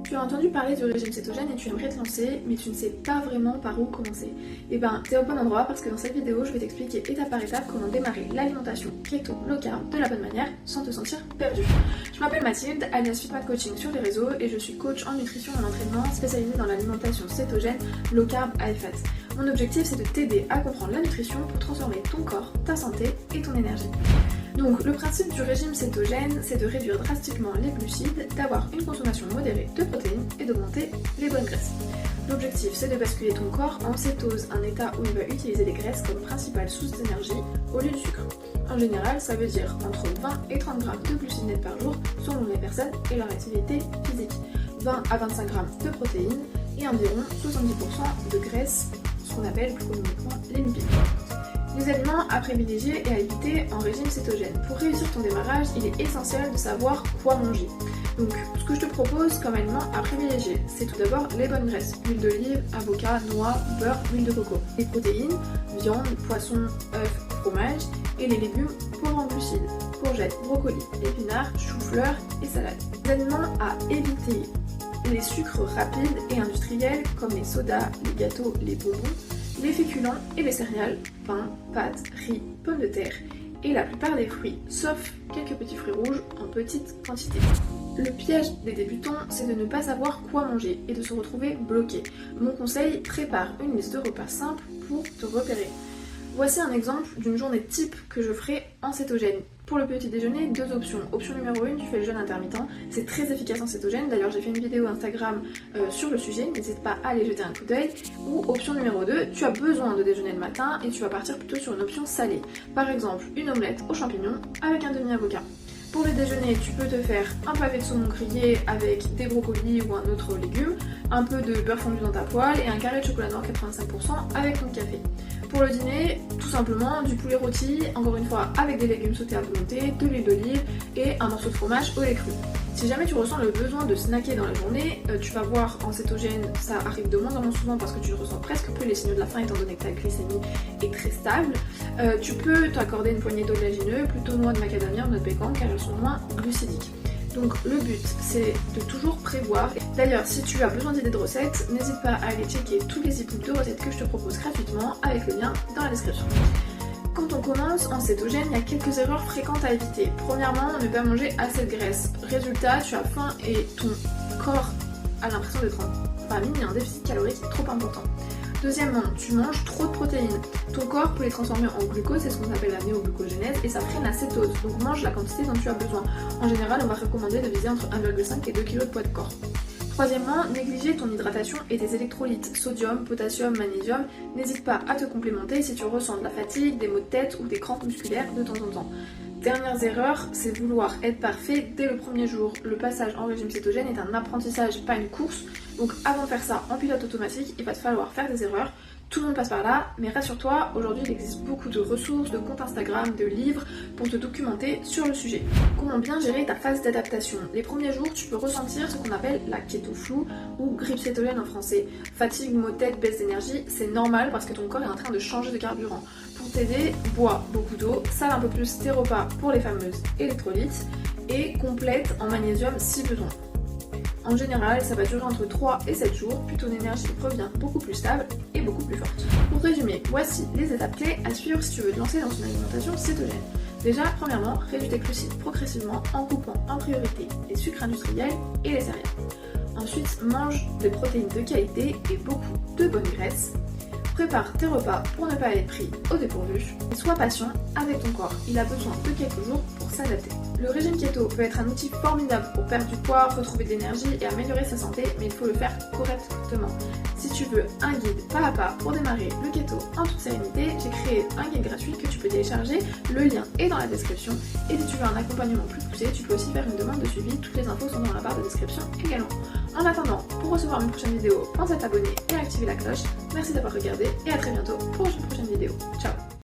Tu as entendu parler du régime cétogène et tu aimerais te lancer, mais tu ne sais pas vraiment par où commencer. Et ben, t'es au bon endroit parce que dans cette vidéo, je vais t'expliquer étape par étape comment démarrer l'alimentation keto low carb de la bonne manière sans te sentir perdu. Je m'appelle Mathilde, alias Fitmat Coaching sur les réseaux et je suis coach en nutrition et en entraînement spécialisée dans l'alimentation cétogène low carb high fat. Mon objectif, c'est de t'aider à comprendre la nutrition pour transformer ton corps, ta santé et ton énergie. Donc le principe du régime cétogène, c'est de réduire drastiquement les glucides, d'avoir une consommation modérée de protéines et d'augmenter les bonnes graisses. L'objectif, c'est de basculer ton corps en cétose, un état où il va utiliser les graisses comme principale source d'énergie au lieu du sucre. En général, ça veut dire entre 20 et 30 grammes de glucides nets par jour selon les personnes et leur activité physique, 20 à 25 grammes de protéines et environ 70% de graisse, ce qu'on appelle plus communément les lipides. Les aliments à privilégier et à éviter en régime cétogène. Pour réussir ton démarrage, il est essentiel de savoir quoi manger. Donc, ce que je te propose comme aliment à privilégier, c'est tout d'abord les bonnes graisses. Huile d'olive, avocat, noix, beurre, huile de coco. Les protéines, viande, poisson, œufs, fromage. Et les légumes pauvres en glucides. Courgettes, brocolis, épinards, choux-fleurs et salades. Les aliments à éviter. Les sucres rapides et industriels comme les sodas, les gâteaux, les bonbons. Les féculents et les céréales, pain, pâtes, riz, pommes de terre et la plupart des fruits, sauf quelques petits fruits rouges en petite quantité. Le piège des débutants, c'est de ne pas savoir quoi manger et de se retrouver bloqué. Mon conseil, prépare une liste de repas simples pour te repérer. Voici un exemple d'une journée type que je ferai en cétogène. Pour le petit déjeuner, deux options. Option numéro 1, tu fais le jeûne intermittent. C'est très efficace en cétogène. D'ailleurs, j'ai fait une vidéo Instagram sur le sujet. N'hésite pas à aller jeter un coup d'œil. Ou option numéro 2, tu as besoin de déjeuner le matin et tu vas partir plutôt sur une option salée. Par exemple, une omelette aux champignons avec un demi-avocat. Pour le déjeuner, tu peux te faire un pavé de saumon grillé avec des brocolis ou un autre légume, un peu de beurre fondu dans ta poêle et un carré de chocolat noir 85% avec ton café. Pour le dîner, tout simplement du poulet rôti, encore une fois avec des légumes sautés à volonté, de l'huile d'olive et un morceau de fromage au lait cru. Si jamais tu ressens le besoin de snacker dans la journée, tu vas voir en cétogène, ça arrive de moins en moins souvent parce que tu ressens presque plus les signaux de la faim étant donné que ta glycémie est très stable. Tu peux t'accorder une poignée d'oléagineux, plutôt noix de macadamia ou noix de pécan car elles sont moins glucidiques. Donc le but, c'est de toujours prévoir. D'ailleurs, si tu as besoin d'idées de recettes, n'hésite pas à aller checker tous les e-books de recettes que je te propose gratuitement avec le lien dans la description. Quand on commence en cétogène, il y a quelques erreurs fréquentes à éviter. Premièrement, ne pas manger assez de graisse. Résultat, tu as faim et ton corps a l'impression d'être en famine, il y a un déficit calorique trop important. Deuxièmement, tu manges trop de protéines. Ton corps peut les transformer en glucose, c'est ce qu'on appelle la néoglucogénèse, et ça freine la cétose. Donc mange la quantité dont tu as besoin. En général, on va recommander de viser entre 1,5 et 2 kg de poids de corps. Troisièmement, négliger ton hydratation et tes électrolytes, sodium, potassium, magnésium. N'hésite pas à te complémenter si tu ressens de la fatigue, des maux de tête ou des crampes musculaires de temps en temps. Dernières erreurs, c'est de vouloir être parfait dès le premier jour. Le passage en régime cétogène est un apprentissage, pas une course. Donc avant de faire ça en pilote automatique, il va te falloir faire des erreurs. Tout le monde passe par là, mais rassure-toi, aujourd'hui il existe beaucoup de ressources, de comptes Instagram, de livres pour te documenter sur le sujet. Comment bien gérer ta phase d'adaptation? Les premiers jours, tu peux ressentir ce qu'on appelle la keto-flu ou grippe cétogène en français. Fatigue, maux de tête, baisse d'énergie, c'est normal parce que ton corps est en train de changer de carburant. Pour t'aider, bois beaucoup d'eau, sale un peu plus tes repas pour les fameuses électrolytes et complète en magnésium si besoin. En général, ça va durer entre 3 et 7 jours, puis ton énergie revient beaucoup plus stable et beaucoup plus forte. Pour résumer, voici les étapes clés à suivre si tu veux te lancer dans une alimentation cétogène. Déjà, premièrement, réduis tes glucides progressivement en coupant en priorité les sucres industriels et les céréales. Ensuite, mange des protéines de qualité et beaucoup de bonnes graisses. Prépare tes repas pour ne pas être pris au dépourvu et sois patient avec ton corps, il a besoin de quelques jours pour s'adapter. Le régime keto peut être un outil formidable pour perdre du poids, retrouver de l'énergie et améliorer sa santé, mais il faut le faire correctement. Si tu veux un guide pas à pas pour démarrer le keto en toute sérénité, j'ai créé un guide gratuit que tu peux télécharger, le lien est dans la description. Et si tu veux un accompagnement plus poussé, tu peux aussi faire une demande de suivi, toutes les infos sont dans la barre de description également. En attendant, pour recevoir mes prochaines vidéos, pense à t'abonner et à activer la cloche. Merci d'avoir regardé et à très bientôt pour une prochaine vidéo. Ciao!